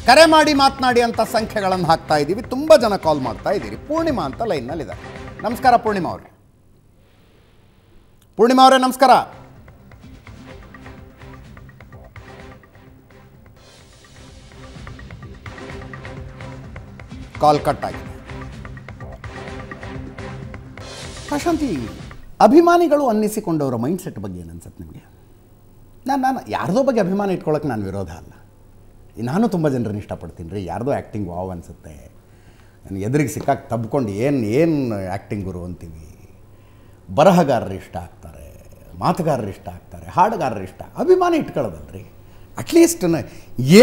ಕರೆ ಮಾಡಿ ಮಾತನಾಡಿ ಅಂತ ಸಂಖ್ಯೆಗಳನ್ನು ಹಾಕ್ತಾ ಇದ್ದೀವಿ. ತುಂಬ ಜನ ಕಾಲ್ ಮಾಡ್ತಾ ಇದ್ದೀರಿ. ಪೂರ್ಣಿಮಾ ಅಂತ ಲೈನ್ನಲ್ಲಿದ್ದಾರೆ. ನಮಸ್ಕಾರ ಪೂರ್ಣಿಮಾ ಅವರೇ. ಪೂರ್ಣಿಮಾ ಅವರೇ ನಮಸ್ಕಾರ. ಕಾಲ್ ಕಟ್ ಆಗಿದೆ. ಪ್ರಶಾಂತಿ, ಅಭಿಮಾನಿಗಳು ಅನ್ನಿಸಿಕೊಂಡವರ ಮೈಂಡ್ಸೆಟ್ ಬಗ್ಗೆ ಏನು ಅನ್ಸುತ್ತೆ ನಿಮಗೆ? ನಾನು ಯಾರ್ದೋ ಬಗ್ಗೆ ಅಭಿಮಾನ ಇಟ್ಕೊಳ್ಳೋಕೆ ನಾನು ವಿರೋಧ ಅಲ್ಲ. ನಾನು ತುಂಬ ಜನರನ್ನು ಇಷ್ಟಪಡ್ತೀನಿ ರೀ. ಯಾರ್ದೋ ಆ್ಯಕ್ಟಿಂಗ್ ವಾವ್ ಅನಿಸುತ್ತೆ. ನನಗೆ ಎದುರಿಗೆ ಸಿಕ್ಕಾಗಿ ತಬ್ಕೊಂಡು ಏನು ಆ್ಯಕ್ಟಿಂಗ್ ಗುರು ಅಂತೀವಿ. ಬರಹಗಾರರು ಇಷ್ಟ ಆಗ್ತಾರೆ, ಮಾತುಗಾರರು ಇಷ್ಟ ಆಗ್ತಾರೆ, ಹಾಡುಗಾರರು ಇಷ್ಟ. ಅಭಿಮಾನ ಇಟ್ಕೊಳ್ಳೋದಲ್ರಿ. ಅಟ್ಲೀಸ್ಟ್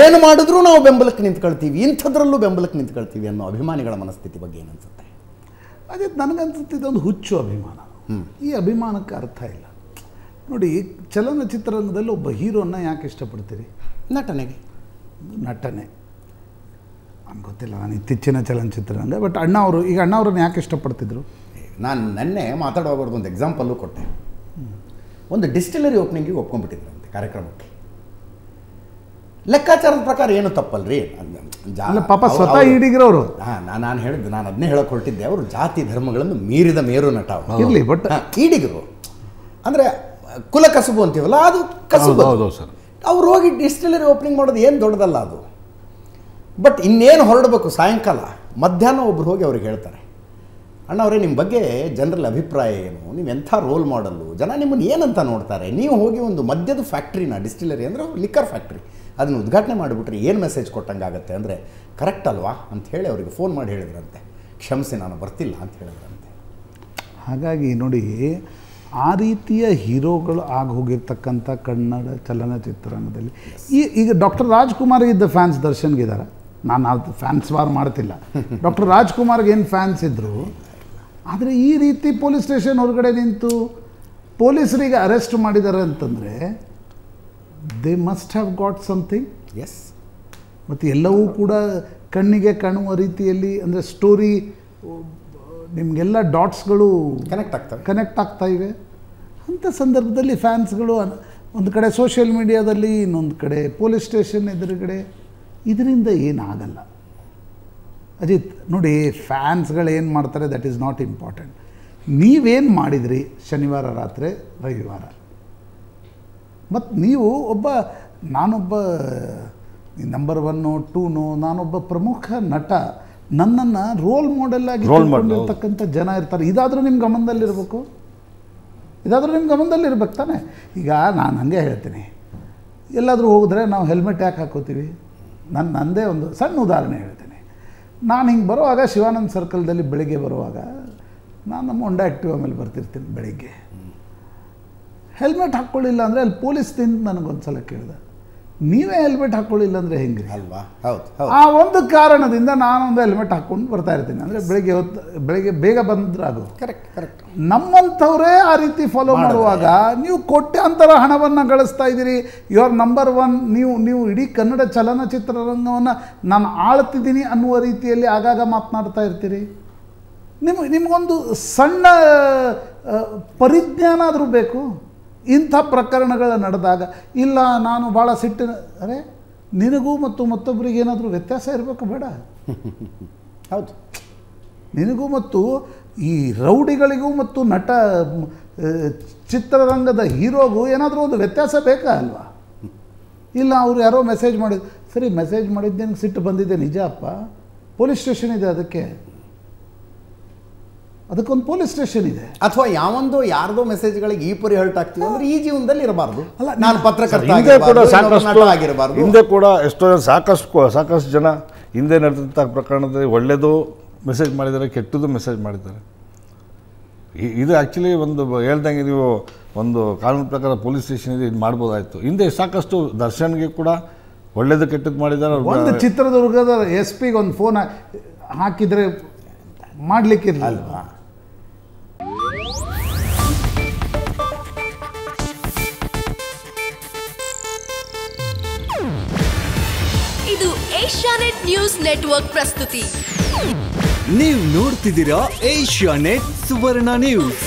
ಏನು ಮಾಡಿದ್ರೂ ನಾವು ಬೆಂಬಲಕ್ಕೆ ನಿಂತ್ಕೊಳ್ತೀವಿ, ಇಂಥದ್ರಲ್ಲೂ ಬೆಂಬಲಕ್ಕೆ ನಿಂತ್ಕೊಳ್ತೀವಿ ಅನ್ನೋ ಅಭಿಮಾನಿಗಳ ಮನಸ್ಥಿತಿ ಬಗ್ಗೆ ಏನು ಅನಿಸುತ್ತೆ? ಅದೇ ನನಗನ್ಸುತ್ತೆ ಇದೊಂದು ಹುಚ್ಚು ಅಭಿಮಾನ. ಈ ಅಭಿಮಾನಕ್ಕೆ ಅರ್ಥ ಇಲ್ಲ ನೋಡಿ. ಚಲನಚಿತ್ರರಂಗದಲ್ಲಿ ಒಬ್ಬ ಹೀರೋನ ಯಾಕೆ ಇಷ್ಟಪಡ್ತೀರಿ? ನಟನೆಗೆ. ನಟನೆ ನನಗೆ ಗೊತ್ತಿಲ್ಲ, ನಾನು ಇತ್ತೀಚಿನ ಚಲನಚಿತ್ರರಂಗ. ಬಟ್ ಅಣ್ಣ ಅವ್ರನ್ನ ಯಾಕೆ ಇಷ್ಟಪಡ್ತಿದ್ರು? ನಾನು ನೆನ್ನೆ ಮಾತಾಡುವಾಗ ಒಂದು ಎಕ್ಸಾಂಪಲ್ಲು ಕೊಟ್ಟೆ. ಒಂದು ಡಿಸ್ಟಿಲರಿ ಓಪನಿಂಗಿಗೆ ಒಪ್ಕೊಂಡ್ಬಿಟ್ಟಿದ್ರಂತೆ ಕಾರ್ಯಕ್ರಮಕ್ಕೆ. ಲೆಕ್ಕಾಚಾರದ ಪ್ರಕಾರ ಏನು ತಪ್ಪಲ್ರಿ. ಪಾಪ ಸ್ವತಃ ಈಡಿಗಿರೋರು. ನಾನು ಹೇಳಿದ್ದು, ನಾನು ಅದನ್ನೇ ಹೇಳೋಕೆ ಹೊರಟಿದ್ದೆ. ಅವರು ಜಾತಿ ಧರ್ಮಗಳನ್ನು ಮೀರಿದ ಮೇರು ನಟ ಇರಲಿ. ಬಟ್ ಈಡಿಗರು ಅಂದರೆ ಕುಲ ಕಸುಬು ಅಂತೀವಲ್ಲ, ಅದು ಕಸುಬು. ಸರ್, ಅವ್ರು ಹೋಗಿ ಡಿಸ್ಟಿಲರಿ ಓಪನಿಂಗ್ ಮಾಡೋದು ಏನು ದೊಡ್ಡದಲ್ಲ ಅದು. ಬಟ್ ಇನ್ನೇನು ಹೊರಡಬೇಕು ಸಾಯಂಕಾಲ, ಮಧ್ಯಾಹ್ನ ಒಬ್ರು ಹೋಗಿ ಅವ್ರಿಗೆ ಹೇಳ್ತಾರೆ, ಅಣ್ಣ ಅವರೇ ನಿಮ್ಮ ಬಗ್ಗೆ ಜನರಲ್ಲಿ ಅಭಿಪ್ರಾಯ ಏನು, ನೀವು ಎಂಥ ರೋಲ್ ಮಾಡಲ್ಲು, ಜನ ನಿಮ್ಮನ್ನು ಏನಂತ ನೋಡ್ತಾರೆ, ನೀವು ಹೋಗಿ ಒಂದು ಮದ್ಯದ ಫ್ಯಾಕ್ಟ್ರಿನ, ಡಿಸ್ಟಿಲರಿ ಅಂದರೆ ಲಿಕ್ಕರ್ ಫ್ಯಾಕ್ಟ್ರಿ, ಅದನ್ನು ಉದ್ಘಾಟನೆ ಮಾಡಿಬಿಟ್ರೆ ಏನು ಮೆಸೇಜ್ ಕೊಟ್ಟಂಗಾಗತ್ತೆ ಅಂದರೆ ಕರೆಕ್ಟ್ ಅಲ್ವಾ ಅಂಥೇಳಿ ಅವರಿಗೆ ಫೋನ್ ಮಾಡಿ ಹೇಳಿದ್ರಂತೆ. ಕ್ಷಮಿಸಿ ನಾನು ಬರ್ತಿಲ್ಲ ಅಂತ ಹೇಳಿದ್ರಂತೆ. ಹಾಗಾಗಿ ನೋಡಿ, ಆ ರೀತಿಯ ಹೀರೋಗಳು ಆಗಿ ಹೋಗಿರ್ತಕ್ಕಂಥ ಕನ್ನಡ ಚಲನಚಿತ್ರರಂಗದಲ್ಲಿ ಈಗ ಡಾಕ್ಟರ್ ರಾಜ್ಕುಮಾರ್ ಇದ್ದ ಫ್ಯಾನ್ಸ್ ದರ್ಶನ್ಗಿದ್ದಾರೆ. ನಾನು ಅದು ಫ್ಯಾನ್ಸ್ ವಾರ್ ಮಾಡ್ತಿಲ್ಲ. ಡಾಕ್ಟರ್ ರಾಜ್ಕುಮಾರ್ಗೆ ಏನು ಫ್ಯಾನ್ಸ್ ಇದ್ದರು. ಆದರೆ ಈ ರೀತಿ ಪೊಲೀಸ್ ಸ್ಟೇಷನ್ ಹೊರಗಡೆ ನಿಂತು ಪೊಲೀಸರಿಗೆ ಅರೆಸ್ಟ್ ಮಾಡಿದ್ದಾರೆ ಅಂತಂದರೆ they must have got something. Yes. ಮತ್ತು ಎಲ್ಲವೂ ಕೂಡ ಕಣ್ಣಿಗೆ ಕಾಣುವ ರೀತಿಯಲ್ಲಿ, ಅಂದರೆ ಸ್ಟೋರಿ ನಿಮಗೆಲ್ಲ ಡಾಟ್ಸ್ಗಳು ಕನೆಕ್ಟ್ ಆಗ್ತಾ ಇವೆ. ಅಂಥ ಸಂದರ್ಭದಲ್ಲಿ ಫ್ಯಾನ್ಸ್ಗಳು ಒಂದು ಕಡೆ ಸೋಷಿಯಲ್ ಮೀಡಿಯಾದಲ್ಲಿ, ಇನ್ನೊಂದು ಕಡೆ ಪೊಲೀಸ್ ಸ್ಟೇಷನ್ ಎದುರುಗಡೆ, ಇದರಿಂದ ಏನಾಗಲ್ಲ. ಅಜಿತ್ ನೋಡಿ, ಫ್ಯಾನ್ಸ್ಗಳು ಏನು ಮಾಡ್ತಾರೆ ದಟ್ ಈಸ್ ನಾಟ್ ಇಂಪಾರ್ಟೆಂಟ್. ನೀವೇನು ಮಾಡಿದ್ರಿ ಶನಿವಾರ ರಾತ್ರಿ ರವಿವಾರ, ಮತ್ತು ನೀವು ನಾನೊಬ್ಬ ನಂಬರ್ 1 2 ನಾನೊಬ್ಬ ಪ್ರಮುಖ ನಟ, ನನ್ನನ್ನು ರೋಲ್ ಮಾಡೆಲ್ ಆಗಿ ತಿಳ್ಕೊಂಡಿರ್ತಕ್ಕಂಥ ಜನ ಇರ್ತಾರೆ. ಇದಾದರೂ ನಿಮ್ಮ ಗಮನದಲ್ಲಿರಬೇಕು. ತಾನೆ. ಈಗ ನಾನು ಹಾಗೆ ಹೇಳ್ತೀನಿ, ಎಲ್ಲಾದರೂ ಹೋಗಿದ್ರೆ ನಾವು ಹೆಲ್ಮೆಟ್ ಯಾಕೆ ಹಾಕೋತೀವಿ? ನಂದೇ ಒಂದು ಸಣ್ಣ ಉದಾಹರಣೆ ಹೇಳ್ತೀನಿ. ನಾನು ಹಿಂಗೆ ಬರುವಾಗ ಶಿವಾನಂದ ಸರ್ಕಲ್ದಲ್ಲಿ ಬೆಳಿಗ್ಗೆ ಬರುವಾಗ ನಾನು ನಮ್ಮ ಹೊಂಡಾ ಆ್ಯಕ್ಟಿವ್ ಮೇಲೆ ಬರ್ತಿರ್ತೀನಿ ಬೆಳಿಗ್ಗೆ. ಹೆಲ್ಮೆಟ್ ಹಾಕ್ಕೊಳ್ಳಿಲ್ಲ ಅಂದರೆ ಅಲ್ಲಿ ಪೊಲೀಸ್ ತಿಂದು ನನಗೊಂದು ಸಲ ಕೇಳಿದೆ, ನೀವೇ ಹೆಲ್ಮೆಟ್ ಹಾಕ್ಕೊಳ್ಳಿಲ್ಲ ಅಂದರೆ ಹೆಂಗೆ ಅಲ್ವಾ? ಹೌದು. ಆ ಒಂದು ಕಾರಣದಿಂದ ನಾನೊಂದು ಹೆಲ್ಮೆಟ್ ಹಾಕ್ಕೊಂಡು ಬರ್ತಾ ಇರ್ತೀನಿ. ಅಂದರೆ ಬೆಳಿಗ್ಗೆ ಬೇಗ ಬಂದ್ರೆ ಅದು ಕರೆಕ್ಟ್. ನಮ್ಮಂಥವರೇ ಆ ರೀತಿ ಫಾಲೋ ಮಾಡುವಾಗ ನೀವು ಕೋಟ್ಯಾಂತರ ಹಣವನ್ನು ಗಳಿಸ್ತಾ ಇದ್ದೀರಿ. You are number 1. ನೀವು ಇಡೀ ಕನ್ನಡ ಚಲನಚಿತ್ರರಂಗವನ್ನು ನಾನು ಆಳ್ತಿದ್ದೀನಿ ಅನ್ನುವ ರೀತಿಯಲ್ಲಿ ಆಗಾಗ ಮಾತನಾಡ್ತಾ ಇರ್ತೀರಿ. ನಿಮಗೊಂದು ಸಣ್ಣ ಪರಿಜ್ಞಾನ ಆದರೂ ಬೇಕು. ಇಂಥ ಪ್ರಕರಣಗಳು ನಡೆದಾಗ ಇಲ್ಲ ನಾನು ಭಾಳ ಸಿಟ್ಟಿನ, ಅರೆ ನಿನಗೂ ಮತ್ತು ಮತ್ತೊಬ್ಬರಿಗೆ ಏನಾದರೂ ವ್ಯತ್ಯಾಸ ಇರಬೇಕು ಬೇಡ? ಹೌದು. ನಿನಗೂ ಮತ್ತು ಈ ರೌಡಿಗಳಿಗೂ ಮತ್ತು ಚಿತ್ರರಂಗದ ಹೀರೋಗೂ ಏನಾದರೂ ಒಂದು ವ್ಯತ್ಯಾಸ ಬೇಕಾ ಅಲ್ವಾ? ಇಲ್ಲ ಅವ್ರು ಯಾರೋ ಮೆಸೇಜ್ ಮಾಡಿದ್ರು, ಸರಿ ಮೆಸೇಜ್ ಮಾಡಿದ್ದೇನೆ, ಸಿಟ್ಟು ಬಂದಿದೆ ನಿಜ ಅಪ್ಪ, ಪೊಲೀಸ್ ಸ್ಟೇಷನ್ ಇದೆ, ಅದಕ್ಕೊಂದು ಪೊಲೀಸ್ ಸ್ಟೇಷನ್ ಇದೆ. ಅಥವಾ ಯಾರ್ದೋ ಮೆಸೇಜ್ಗಳಿಗೆ ಈ ಪರಿ ಹರ್ಟ್ ಆಗ್ತೀವಿ ಅಂದರೆ ಈ ಜೀವನದಲ್ಲಿ ಇರಬಾರ್ದು. ಅಲ್ಲ, ನಾನು ಪತ್ರಕರ್ತ ಆಗಿರಬಾರ್ದು. ಹಿಂದೆ ಕೂಡ ಎಷ್ಟೋ ಸಾಕಷ್ಟು ಜನ ಹಿಂದೆ ನಡೆದಂಥ ಪ್ರಕರಣದಲ್ಲಿ ಒಳ್ಳೆಯದು ಮೆಸೇಜ್ ಮಾಡಿದ್ದಾರೆ, ಕೆಟ್ಟದ್ದು ಮೆಸೇಜ್ ಮಾಡಿದ್ದಾರೆ. ಇದು ಆ್ಯಕ್ಚುಲಿ ಒಂದು ಹೇಳ್ದಂಗೆ ನೀವು ಒಂದು ಕಾನೂನು ಪ್ರಕಾರ ಪೊಲೀಸ್ ಸ್ಟೇಷನ್ ಇದೆ, ಇದು ಮಾಡ್ಬೋದಾಯಿತು. ಹಿಂದೆ ಸಾಕಷ್ಟು ದರ್ಶನ್ಗೆ ಕೂಡ ಒಳ್ಳೇದು ಕೆಟ್ಟದ್ದು ಮಾಡಿದ್ದಾರೆ. ಒಂದು ಚಿತ್ರದುರ್ಗದ SP ಗೆ ಒಂದು ಫೋನ್ ಹಾಕಿದರೆ ಮಾಡಲಿಕ್ಕಿರಲ್ವಾ? ಇದು ಏಷ್ಯಾನೆಟ್ ನ್ಯೂಸ್ ನೆಟ್ವರ್ಕ್ ಪ್ರಸ್ತುತಿ. ನೀವು ನೋಡ್ತಿದ್ದೀರಾ ಏಷ್ಯಾನೆಟ್ ಸುವರ್ಣ ನ್ಯೂಸ್.